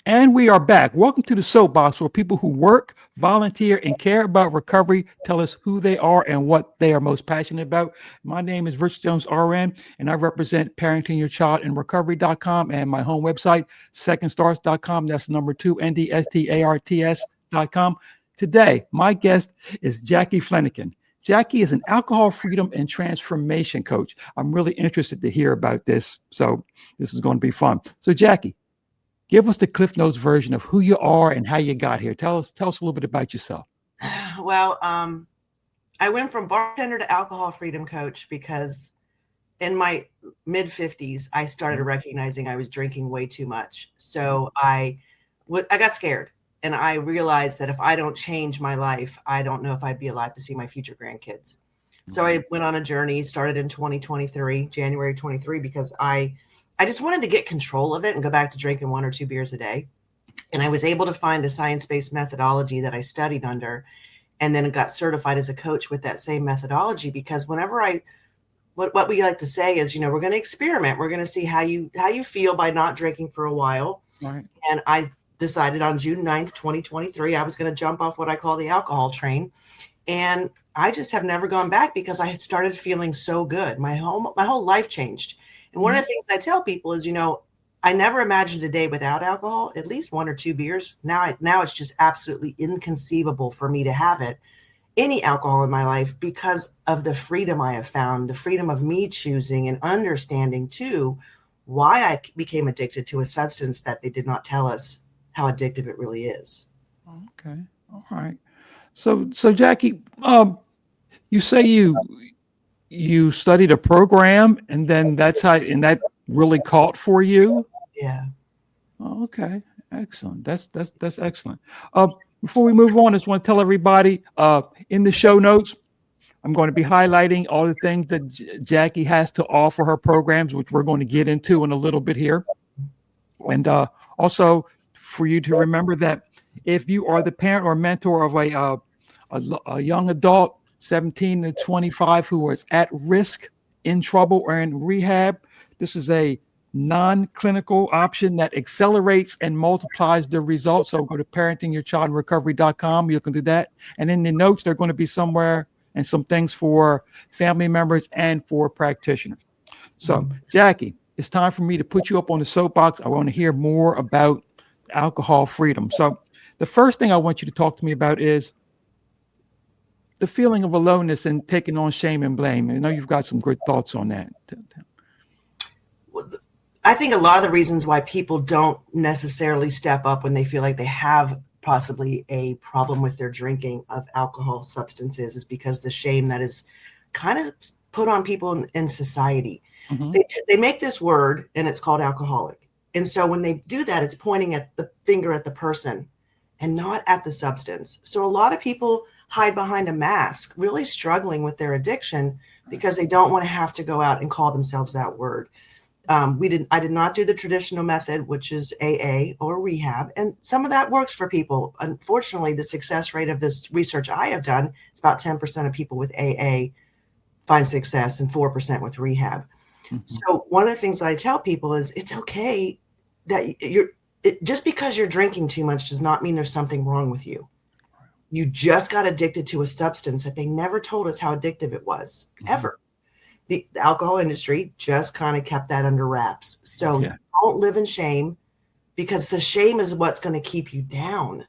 And we are back. Welcome to the SoapBox, where people who work, volunteer, and care about recovery tell us who they are and what they are most passionate about. My name is Rich Jones, RN, and I represent Parenting Your Child in Recovery.com and my home website, secondstarts.com. That's number two, NDSTARTS.com. Today, my guest is Jacki Fleniken. Jacki is an alcohol freedom and transformation coach. I'm really interested to hear about this, so this is going to be fun. So, Jacki, give us the Cliff Notes version of who you are and how you got here. Tell us a little bit about yourself. Well, I went from bartender to alcohol freedom coach because in my mid 50s, I started recognizing I was drinking way too much. So I got scared, and I realized that if I don't change my life, I don't know if I'd be alive to see my future grandkids. So I went on a journey, started in 2023, January 23, because I just wanted to get control of it and go back to drinking 1 or 2 beers a day. And I was able to find a science-based methodology that I studied under, and then got certified as a coach with that same methodology. Because whenever what we like to say is, we're going to experiment. We're going to see how you feel by not drinking for a while. Right. And I decided on June 9th, 2023, I was going to jump off what I call the alcohol train. And I just have never gone back because I had started feeling so good. My whole life changed. And one of the things I tell people is, I never imagined a day without alcohol, at least 1 or 2 beers. Now it's just absolutely inconceivable for me to have any alcohol in my life because of the freedom I have found, the freedom of me choosing and understanding too, why I became addicted to a substance that they did not tell us how addictive it really is. Okay. All right. So Jacki, you say you studied a program, and then that really caught for you. Yeah. Oh, okay. Excellent. That's excellent. Before we move on, I just want to tell everybody in the show notes, I'm going to be highlighting all the things that Jacki has to offer her programs, which we're going to get into in a little bit here. And also for you to remember that if you are the parent or mentor of a young adult, 17 to 25, who is at risk, in trouble, or in rehab, this is a non-clinical option that accelerates and multiplies the results. So go to parentingyourchildinrecovery.com. You can do that. And in the notes, they're going to be somewhere and some things for family members and for practitioners. So, Jacki, it's time for me to put you up on the soapbox. I want to hear more about alcohol freedom. So the first thing I want you to talk to me about is the feeling of aloneness and taking on shame and blame. I know you've got some good thoughts on that. I think a lot of the reasons why people don't necessarily step up when they feel like they have possibly a problem with their drinking of alcohol substances is because the shame that is kind of put on people in society. Mm-hmm. They make this word and it's called alcoholic. And so when they do that, it's pointing at the finger at the person and not at the substance. So a lot of people hide behind a mask, really struggling with their addiction because they don't want to have to go out and call themselves that word. I did not do the traditional method, which is AA or rehab. And some of that works for people. Unfortunately, the success rate of this research I have done, it's about 10% of people with AA find success and 4% with rehab. Mm-hmm. So one of the things that I tell people is it's okay that just because you're drinking too much does not mean there's something wrong with you. You just got addicted to a substance that they never told us how addictive it was, ever. The alcohol industry just kind of kept that under wraps. So Don't live in shame, because the shame is what's going to keep you down.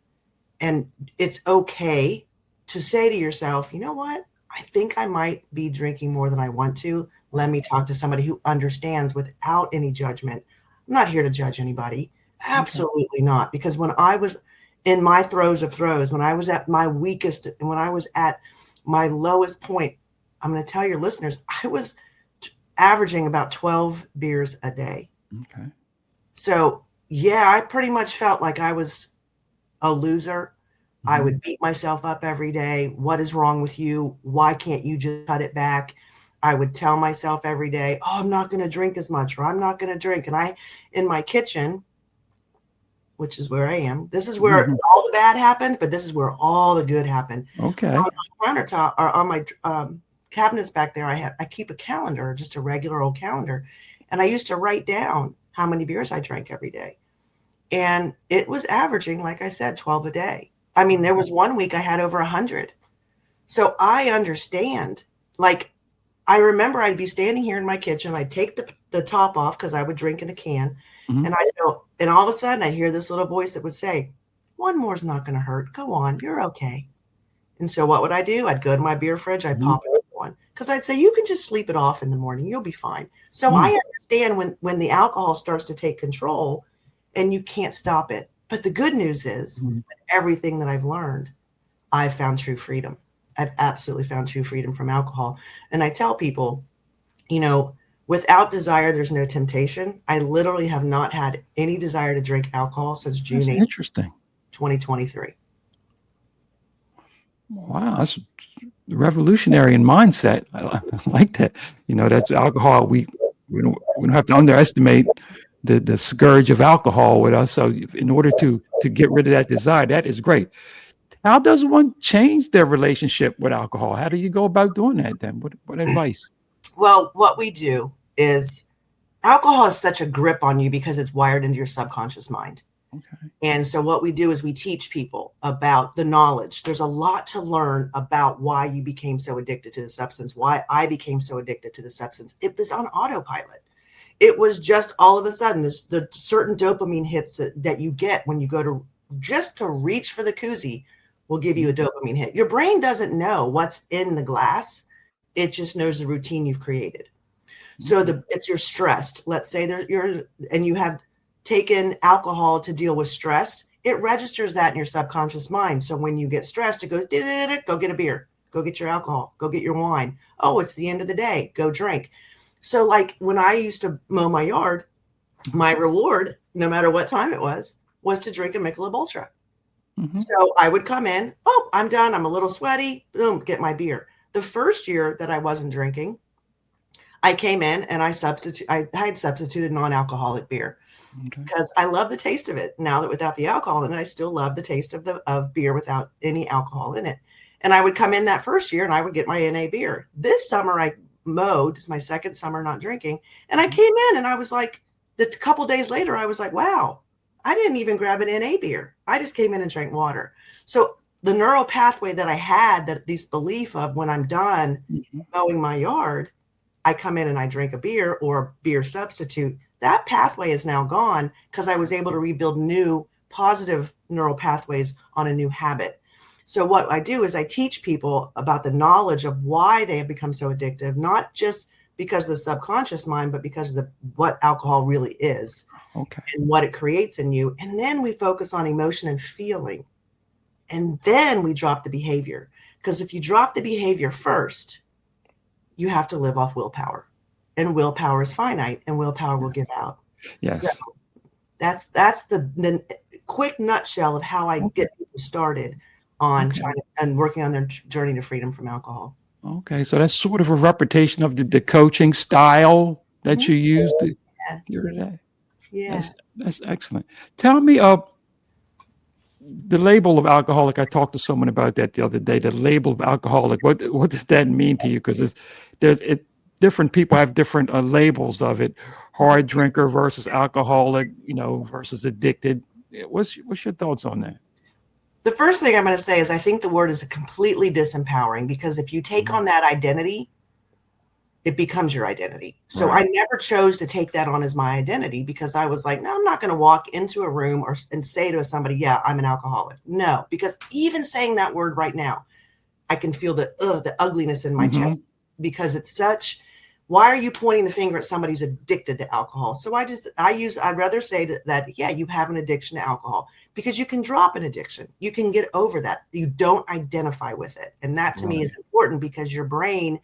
And it's okay to say to yourself, you know what? I think I might be drinking more than I want to. Let me talk to somebody who understands without any judgment. I'm not here to judge anybody. Absolutely not. Because when I was in my throes of throes, when I was at my weakest and when I was at my lowest point, I'm going to tell your listeners, I was averaging about 12 beers a day. Okay. So, I pretty much felt like I was a loser. Mm-hmm. I would beat myself up every day. What is wrong with you? Why can't you just cut it back? I would tell myself every day, oh, I'm not going to drink as much, or I'm not going to drink. And in my kitchen, which is where I am, this is where all the bad happened, but this is where all the good happened. Okay. On my countertop, or on my cabinets back there, I keep a calendar, just a regular old calendar. And I used to write down how many beers I drank every day. And it was averaging, like I said, 12 a day. I mean, there was one week I had over 100. So I understand. Like, I remember I'd be standing here in my kitchen. I'd take the top off because I would drink in a can. Mhm. And I'd go, and all of a sudden I hear this little voice that would say, one more's not going to hurt. Go on. You're okay. And so what would I do? I'd go to my beer fridge. I'd pop another one because I'd say, you can just sleep it off in the morning. You'll be fine. So I understand when the alcohol starts to take control and you can't stop it. But the good news is with everything that I've learned, I've found true freedom. I've absolutely found true freedom from alcohol. And I tell people, you know, without desire, there's no temptation. I literally have not had any desire to drink alcohol since June That's 8th, interesting. 2023. Wow, that's revolutionary in mindset. I like that. You know, that's alcohol. We don't have to underestimate the scourge of alcohol with us. So in order to get rid of that desire, that is great. How does one change their relationship with alcohol? How do you go about doing that then? What advice? Well, what we do is alcohol has such a grip on you because it's wired into your subconscious mind. Okay. And so what we do is we teach people about the knowledge. There's a lot to learn about why you became so addicted to the substance, why I became so addicted to the substance. It was on autopilot. It was just all of a sudden the certain dopamine hits that you get when you go to just to reach for the koozie will give you a dopamine hit. Your brain doesn't know what's in the glass. It just knows the routine you've created. So if you're stressed, let's say and you have taken alcohol to deal with stress, it registers that in your subconscious mind. So when you get stressed, it goes, go get a beer, go get your alcohol, go get your wine. Oh, it's the end of the day, go drink. So like when I used to mow my yard, my reward, no matter what time it was to drink a Michelob Ultra. So I would come in, oh, I'm done. I'm a little sweaty. Boom, get my beer. The first year that I wasn't drinking, I came in and I had substituted non-alcoholic beer because I love the taste of it. Now that without the alcohol in it, I still love the taste of beer without any alcohol in it. And I would come in that first year and I would get my NA beer. This summer I mowed. It's my second summer not drinking. And I came in and I was like, a couple days later, I was like, wow, I didn't even grab an NA beer. I just came in and drank water. So the neural pathway that I had, that this belief of when I'm done mowing my yard, I come in and I drink a beer or a beer substitute. That pathway is now gone because I was able to rebuild new positive neural pathways on a new habit. So what I do is I teach people about the knowledge of why they have become so addictive, not just because of the subconscious mind, but because of what alcohol really is and what it creates in you. And then we focus on emotion and feeling. And then we drop the behavior. Because if you drop the behavior first, you have to live off willpower. And willpower is finite, and willpower will give out. Yes. So that's the quick nutshell of how I get people started on trying and working on their journey to freedom from alcohol. Okay, so that's sort of a repetition of the coaching style that you use to get rid of that. Yeah. That's excellent. Tell me, the label of alcoholic. I talked to someone about that the other day. The label of alcoholic. What does that mean to you? Because different people have different labels of it. Hard drinker versus alcoholic, versus addicted. What's your thoughts on that? The first thing I'm going to say is I think the word is completely disempowering, because if you take on that identity, it becomes your identity. So I never chose to take that on as my identity, because I was like, no, I'm not going to walk into a room and say to somebody, yeah, I'm an alcoholic. No, because even saying that word right now, I can feel the ugliness in my chest, because it's such, why are you pointing the finger at somebody who's addicted to alcohol? So I'd rather say that, yeah, you have an addiction to alcohol, because you can drop an addiction. You can get over that. You don't identify with it. And that to me is important, because your brain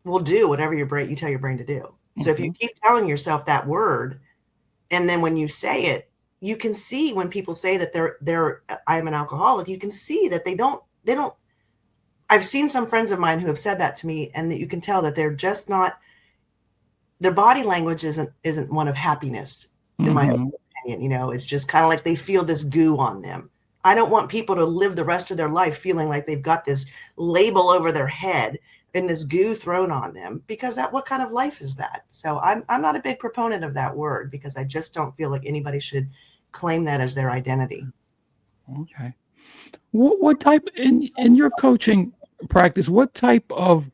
will do whatever you tell your brain to do. So if you keep telling yourself that word, and then when you say it, you can see when people say that I am an alcoholic, you can see that they don't, I've seen some friends of mine who have said that to me, and that you can tell that they're just not, their body language isn't one of happiness, in my opinion. It's just kind of like they feel this goo on them. I don't want people to live the rest of their life feeling like they've got this label over their head and this goo thrown on them, because what kind of life is that? So I'm not a big proponent of that word, because I just don't feel like anybody should claim that as their identity. Okay. What type in your coaching practice? What type of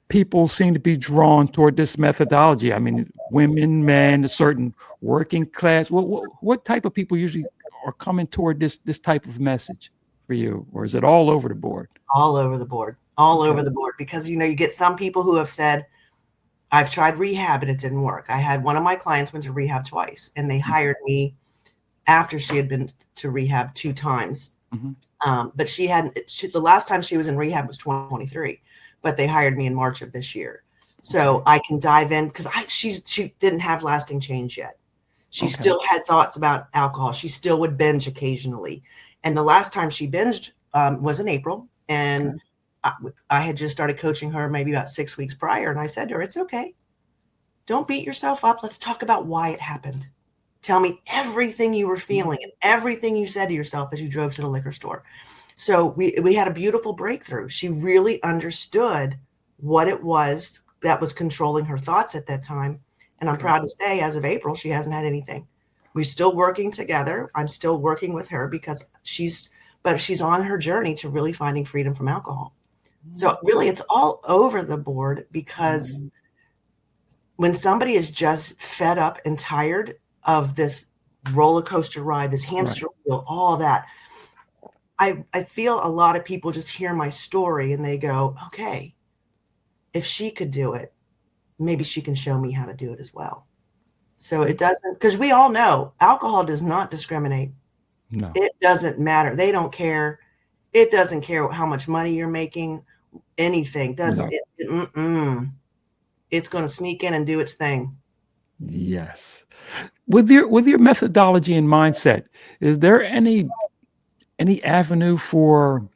people seem to be drawn toward this methodology? I mean, women, men, a certain working class. What type of people usually are coming toward this type of message for you, or is it all over the board? All over the board, all Okay. over the board, because you get some people who have said, I've tried rehab and it didn't work. I had one of my clients went to rehab twice, and they hired me after she had been to rehab 2 times. Mm-hmm. But the last time she was in rehab was 2023, but they hired me in March of this year. So I can dive in, because she didn't have lasting change yet. She still had thoughts about alcohol. She still would binge occasionally. And the last time she binged was in April. And I had just started coaching her maybe about 6 weeks prior. And I said to her, it's okay. Don't beat yourself up. Let's talk about why it happened. Tell me everything you were feeling and everything you said to yourself as you drove to the liquor store. So we had a beautiful breakthrough. She really understood what it was that was controlling her thoughts at that time. And I'm proud to say, as of April, she hasn't had anything. We're still working together. I'm still working with her, because she's on her journey to really finding freedom from alcohol. So really, it's all over the board, because when somebody is just fed up and tired of this roller coaster ride, this hamster wheel, all that, I feel a lot of people just hear my story and they go, okay, if she could do it, maybe she can show me how to do it as well. So it doesn't, because we all know alcohol does not discriminate. No. It doesn't matter. They don't care. It doesn't care how much money you're making, anything. Doesn't it? It's going to sneak in and do its thing. Yes. With your methodology and mindset, is there any avenue for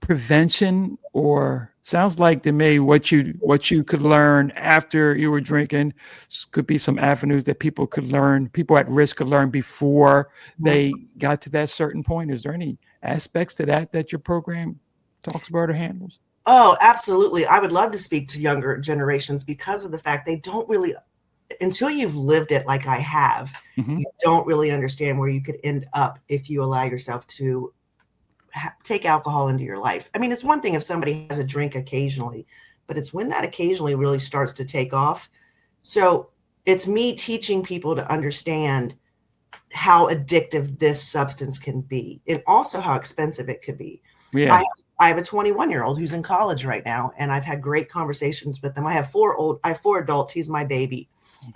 prevention? Or sounds like to me what you could learn after you were drinking could be some avenues that people at risk could learn before they got to that certain point. Is there any aspects to that your program talks about or handles? Oh, absolutely. I would love to speak to younger generations, because of the fact they don't really, until you've lived it like I have, you don't really understand where you could end up if you allow yourself to take alcohol into your life. I mean, it's one thing if somebody has a drink occasionally, but it's when that occasionally really starts to take off. So it's me teaching people to understand how addictive this substance can be, and also how expensive it could be. Yeah. I have a 21-year-old who's in college right now, and I've had great conversations with them. I have 4 adults. He's my baby.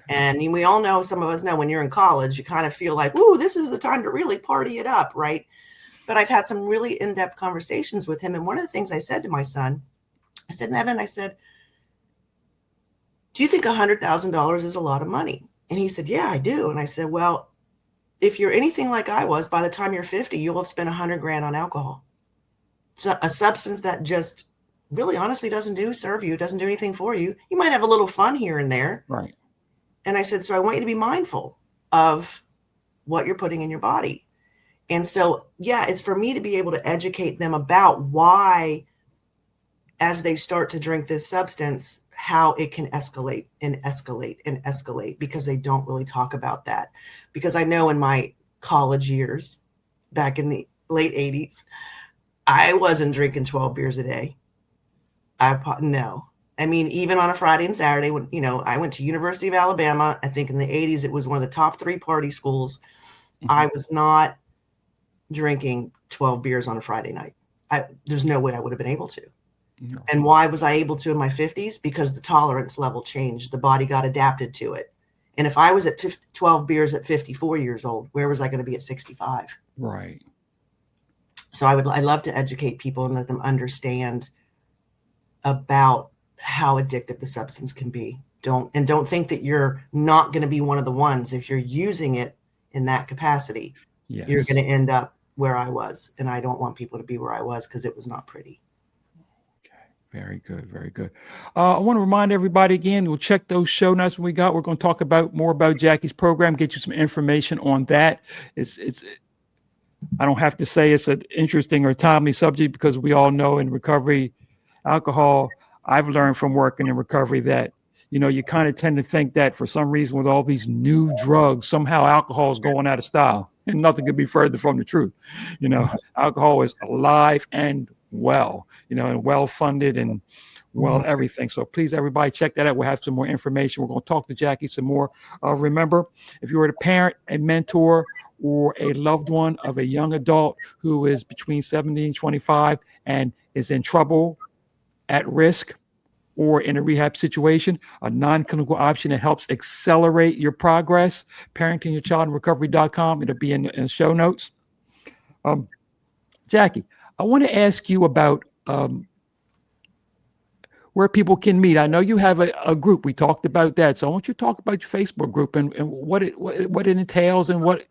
And we all know, some of us know, when you're in college, you kind of feel like, ooh, this is the time to really party it up, right? But I've had some really in-depth conversations with him. And one of the things I said to my son, I said, Nevin, I said, do you think $100,000 is a lot of money? And he said, yeah, I do. And I said, well, if you're anything like I was, by the time you're 50, you'll have spent $100,000 on alcohol. So a substance that just really honestly doesn't serve you. It doesn't do anything for you. You might have a little fun here and there. Right. And I said, so I want you to be mindful of what you're putting in your body. And so, yeah, it's for me to be able to educate them about why, as they start to drink this substance, how it can escalate and escalate and escalate, because they don't really talk about that. Because I know in my college years, back in the late 80s, I wasn't drinking 12 beers a day. No. I mean, even on a Friday and Saturday, when, I went to University of Alabama, I think in the 80s, it was one of the top 3 party schools. I was not drinking 12 beers on a Friday night. There's no way I would have been able to. No. And why was I able to in my 50s? Because the tolerance level changed. The body got adapted to it. And if I was at 12 beers at 54 years old, where was I going to be at 65? Right. So I love to educate people and let them understand about how addictive the substance can be. Don't think that you're not going to be one of the ones. If you're using it in that capacity, yes, you're going to end up where I was. And I don't want people to be where I was, because it was not pretty. Okay. Very good. Very good. I want to remind everybody again, we'll check those show notes we got. We're going to talk more about Jacki's program, get you some information on that. I don't have to say it's an interesting or timely subject, because we all know in recovery, alcohol I've learned from working in recovery that, you kind of tend to think that for some reason with all these new drugs, somehow alcohol is going out of style. And nothing could be further from the truth. Alcohol is alive and well, and well funded and well everything. So please, everybody, check that out. We'll have some more information. We're going to talk to Jacki some more. Remember, if you're a parent, a mentor, or a loved one of a young adult who is between 17 and 25 and is in trouble, at risk, or in a rehab situation, a non-clinical option that helps accelerate your progress, parentingyourchildinrecovery.com. It'll be in the show notes. Jacki, I want to ask you about where people can meet. I know you have a group. We talked about that. So I want you to talk about your Facebook group and what it entails and what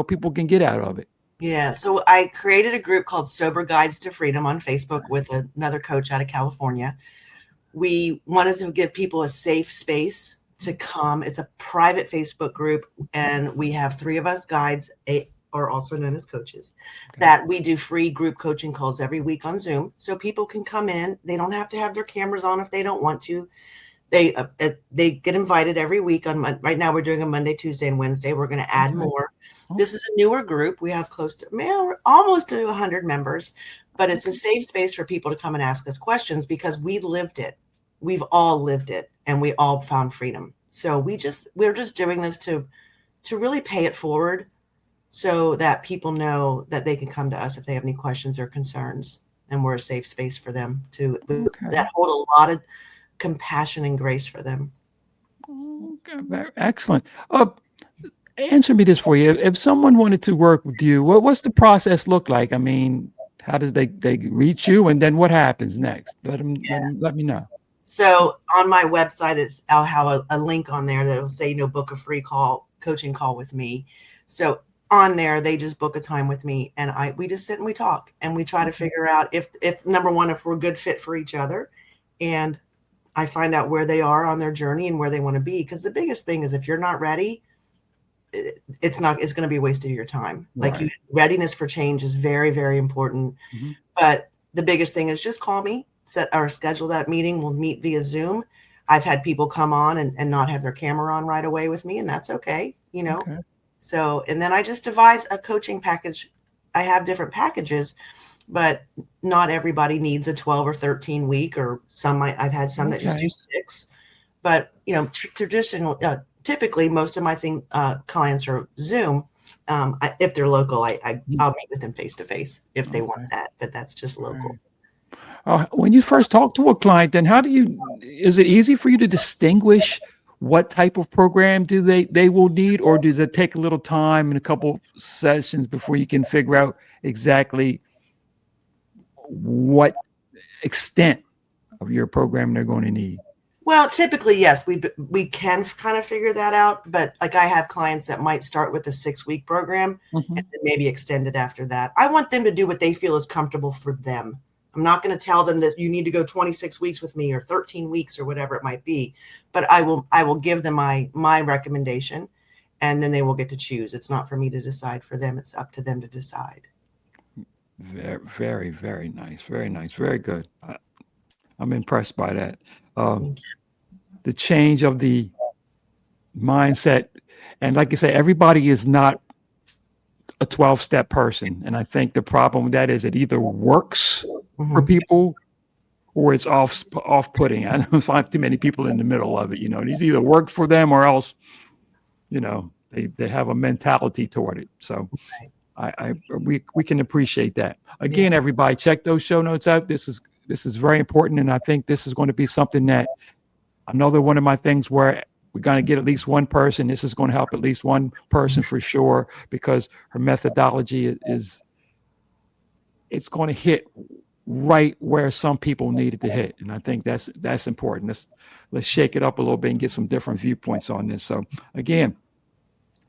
people can get out of it. Yeah, so I created a group called Sober Guides to Freedom on Facebook with another coach out of California. We wanted to give people a safe space to come. It's a private Facebook group, and we have 3 of us guides, are also known as coaches, that we do free group coaching calls every week on Zoom. So people can come in. They don't have to have their cameras on if they don't want to. They get invited every week. Right now we're doing a Monday, Tuesday, and Wednesday. We're going to add more. This is a newer group. We have almost to 100 members, but it's a safe space for people to come and ask us questions because we lived it. We've all lived it, and we all found freedom. So we're just doing this to really pay it forward so that people know that they can come to us if they have any questions or concerns, and we're a safe space for them that hold a lot of compassion and grace for them. Okay, excellent. Answer me this for you. If someone wanted to work with you, what's the process look like? I mean, how does they reach you, and then what happens next? Let me know. So on my website, I'll have a link on there that will say, book a free coaching call with me. So on there, they just book a time with me, and we just sit and we talk, and we try to figure out if number one, if we're a good fit for each other, and I find out where they are on their journey and where they want to be. Because the biggest thing is if you're not ready, it's going to be a waste of your time. Right. Like readiness for change is very, very important. Mm-hmm. But the biggest thing is just call me, schedule that meeting. We'll meet via Zoom. I've had people come on and not have their camera on right away with me, and that's okay. Okay. So, and then I just devise a coaching package. I have different packages, but not everybody needs a 12 or 13 week, or I've had some that just do 6, but traditional, typically most of my clients are Zoom. If they're local, I'll meet with them face to face if they want that, but that's just local. When you first talk to a client, then is it easy for you to distinguish what type of program do they will need, or does it take a little time and a couple sessions before you can figure out exactly what extent of your program they're going to need? Well, typically, yes, we can kind of figure that out. But like I have clients that might start with a 6-week program and then maybe extend it after that. I want them to do what they feel is comfortable for them. I'm not going to tell them that you need to go 26 weeks with me or 13 weeks or whatever it might be. But I will give them my recommendation, and then they will get to choose. It's not for me to decide for them. It's up to them to decide. Very, very, very nice. Very nice. Very good. I'm impressed by that. The change of the mindset. And like you say, everybody is not a 12-step person. And I think the problem with that is it either works for people or it's off-putting. I don't find too many people in the middle of it. It's either worked for them or else, they have a mentality toward it. So we can appreciate that. Again, everybody, check those show notes out. This is very important, and I think this is going to be something that another one of my things where we're going to get at least one person. This is going to help at least one person for sure, because her methodology it's going to hit right where some people need it to hit, and I think that's important. Let's shake it up a little bit and get some different viewpoints on this. So again,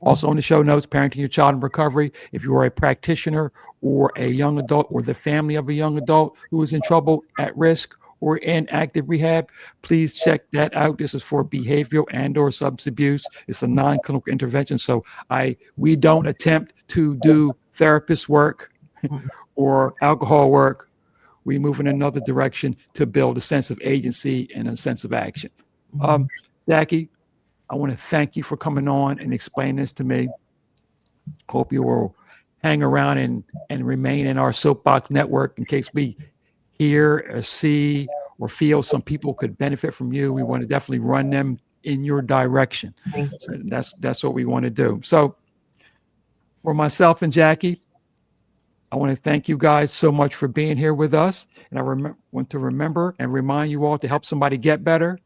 also in the show notes, Parenting Your Child in Recovery. If you are a practitioner or a young adult or the family of a young adult who is in trouble, at risk, or in active rehab, please check that out. This is for behavioral and or substance abuse. It's a non-clinical intervention. So we don't attempt to do therapist work or alcohol work. we move in another direction to build a sense of agency and a sense of action. Jacki, I want to thank you for coming on and explaining this to me. Hope you will hang around and remain in our Soapbox network in case we hear or see or feel some people could benefit from you. We want to definitely run them in your direction. So that's what we want to do. So for myself and Jacki, I want to thank you guys so much for being here with us. And I want to remember and remind you all to help somebody get better,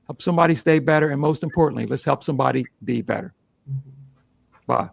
help somebody stay better, and most importantly, let's help somebody be better. Bye.